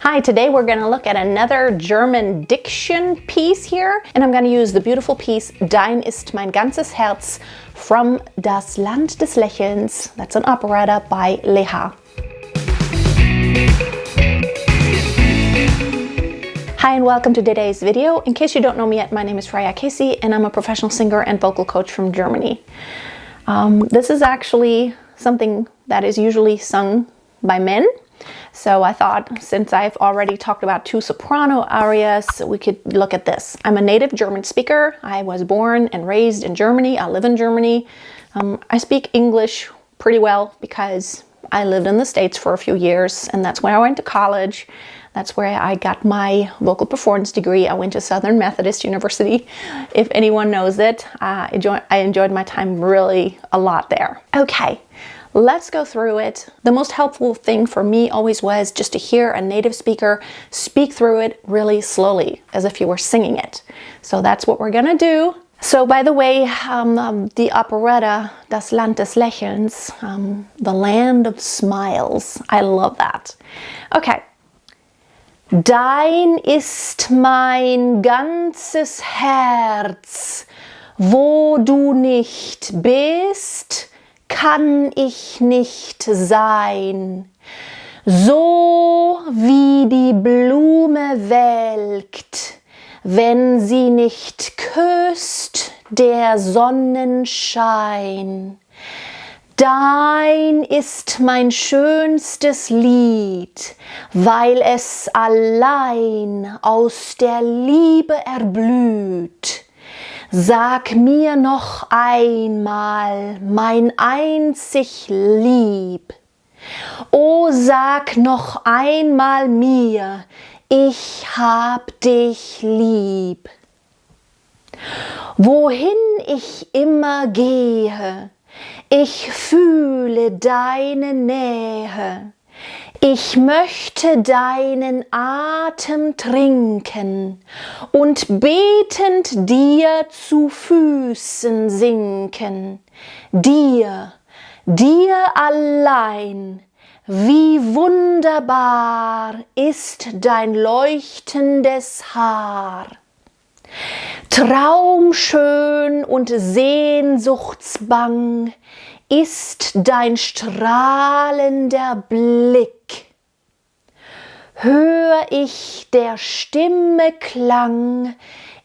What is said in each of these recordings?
Hi, today we're going to look at another German diction piece here, and I'm going to use the beautiful piece Dein ist mein ganzes Herz from Das Land des Lächelns. That's an operetta by Lehár. Hi and welcome to today's video. In case you don't know me yet, my name is Freya and I'm a professional singer and vocal coach from Germany. This is actually something that is usually sung by men. So I thought, since I've already talked about two soprano arias, we could look at this. I'm a native German speaker. I was born and raised in Germany. I live in Germany. I speak English pretty well because I lived in the States for a few years, and that's where I went to college. That's where I got my vocal performance degree. I went to Southern Methodist University, if anyone knows it. I enjoyed my time really a lot there. Okay. Let's go through it. The most helpful thing for me always was just to hear a native speaker speak through it really slowly, as if you were singing it. So that's what we're gonna do. So by the way, the operetta Das Land des Lächelns, the land of smiles. I love that. Okay. Dein ist mein ganzes Herz, wo du nicht bist, kann ich nicht sein. So wie die Blume welkt, wenn sie nicht küsst der Sonnenschein. Dein ist mein schönstes Lied, weil es allein aus der Liebe erblüht. Sag mir noch einmal, mein einzig Lieb. O sag noch einmal mir, ich hab dich lieb. Wohin ich immer gehe, ich fühle deine Nähe. Ich möchte deinen Atem trinken und betend dir zu Füßen sinken. Dir allein, wie wunderbar ist dein leuchtendes Haar. Traumschön und sehnsuchtsbang ist dein strahlender Blick. Hör ich der Stimme Klang,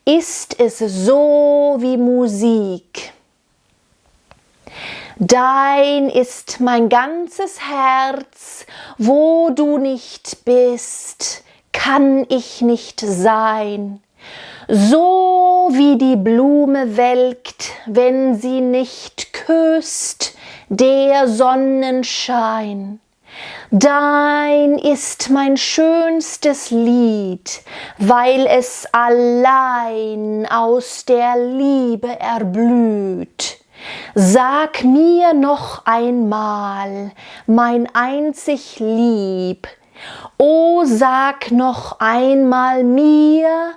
ist es so wie Musik. Dein ist mein ganzes Herz, wo du nicht bist, kann ich nicht sein. So wie die Blume welkt, wenn sie nicht küsst der Sonnenschein. Dein ist mein schönstes Lied, weil es allein aus der Liebe erblüht. Sag mir noch einmal, mein einzig Lieb. O sag noch einmal mir,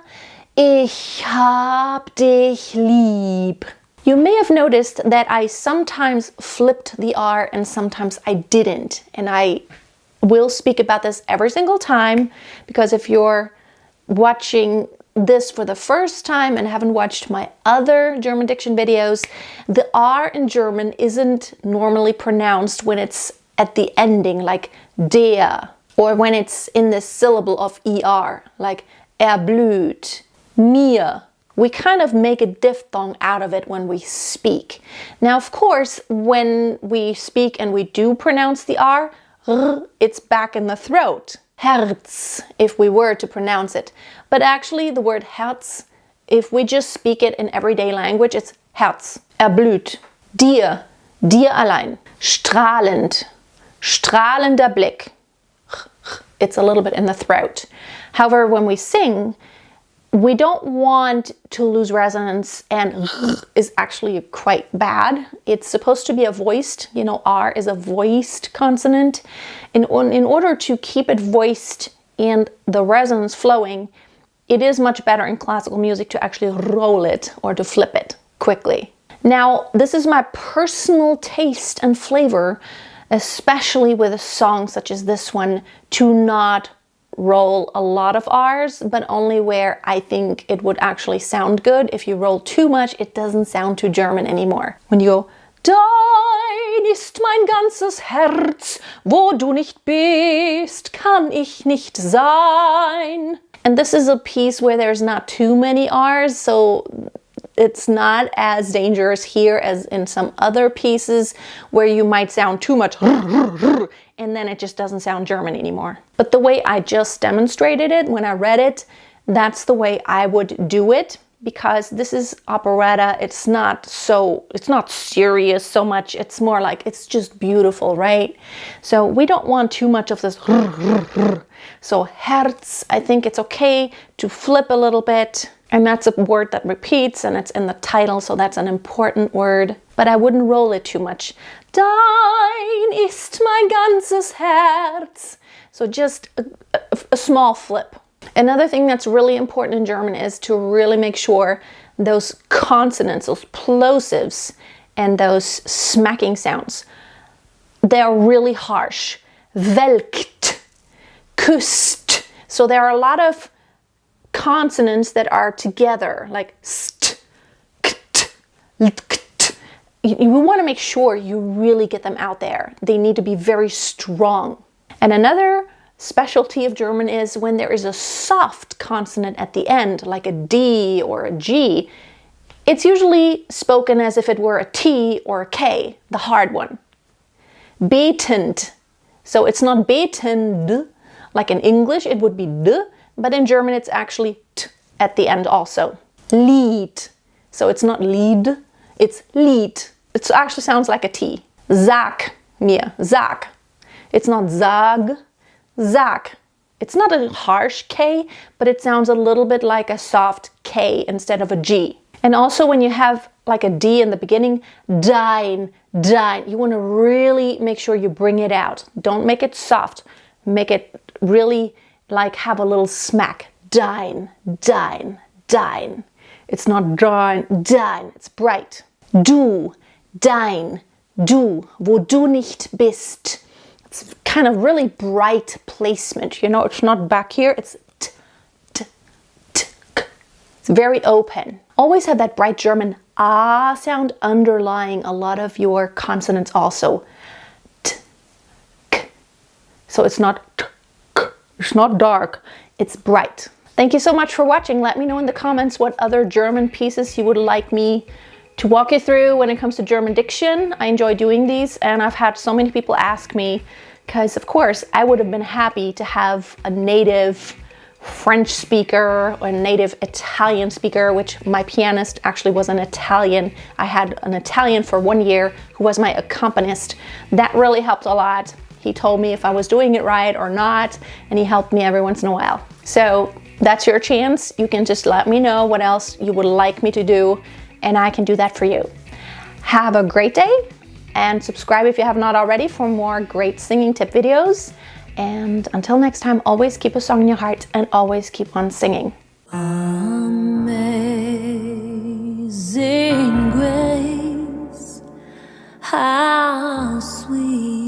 ich hab dich lieb. You may have noticed that I sometimes flipped the R and sometimes I didn't. And I will speak about this every single time, because if you're watching this for the first time and haven't watched my other German diction videos, the R in German isn't normally pronounced when it's at the ending, like der, or when it's in the syllable of ER, like erblüht, mir. We kind of make a diphthong out of it when we speak. Now, of course, when we speak and we do pronounce the R, it's back in the throat. Herz, if we were to pronounce it. But actually, the word Herz, if we just speak it in everyday language, it's Herz. Erblüht. Dir allein. Strahlend. Strahlender Blick. It's a little bit in the throat. However, when we sing, we don't want to lose resonance, and is actually quite bad. It's supposed to be a voiced, R is a voiced consonant. In order to keep it voiced and the resonance flowing, it is much better in classical music to actually roll it or to flip it quickly. Now, this is my personal taste and flavor, especially with a song such as this one, to not roll a lot of R's, but only where I think it would actually sound good. If you roll too much, it doesn't sound too German anymore. When you go, Dein ist mein ganzes Herz, wo du nicht bist, kann ich nicht sein. And this is a piece where there's not too many R's, so it's not as dangerous here as in some other pieces where you might sound too much and then it just doesn't sound German anymore. But the way I just demonstrated it when I read it, that's the way I would do it, because this is operetta. It's not serious so much. It's more like, it's just beautiful, right? So we don't want too much of this. So Herz, I think it's okay to flip a little bit. And that's a word that repeats and it's in the title, so that's an important word. But I wouldn't roll it too much. Dein ist mein ganzes Herz. So just a small flip. Another thing that's really important in German is to really make sure those consonants, those plosives, and those smacking sounds, they're really harsh. Welkt, küsst. So there are a lot of consonants that are together, like st, kt, lkt. You want to make sure you really get them out there. They need to be very strong. And another specialty of German is when there is a soft consonant at the end, like a D or a G, it's usually spoken as if it were a T or a K, the hard one. Betend. So it's not betend, like in English it would be D, but in German it's actually T at the end also. Lied. So it's not Lied, it's Lied. It actually sounds like a T. Sag mir, sag. It's not sag, sag. It's not a harsh K, but it sounds a little bit like a soft K instead of a G. And also when you have like a D in the beginning, dein, dein, you want to really make sure you bring it out. Don't make it soft. Make it really like have a little smack. Dein, dein, dein. It's not dein, dein. It's bright. Du, dein, du, wo du nicht bist. It's kind of really bright placement. You know, it's not back here. It's t, t, t, k. It's very open. Always have that bright German ah sound underlying a lot of your consonants also. T, k. So it's not t, k. It's not dark. It's bright. Thank you so much for watching. Let me know in the comments what other German pieces you would like me to walk you through when it comes to German diction. I enjoy doing these, and I've had so many people ask me, because of course I would have been happy to have a native French speaker or a native Italian speaker, which my pianist actually was an Italian. I had an Italian for 1 year who was my accompanist. That really helped a lot. He told me if I was doing it right or not, and he helped me every once in a while. So that's your chance. You can just let me know what else you would like me to do, and I can do that for you. Have a great day, and subscribe if you have not already for more great singing tip videos. And until next time, always keep a song in your heart and always keep on singing. Amazing grace, how sweet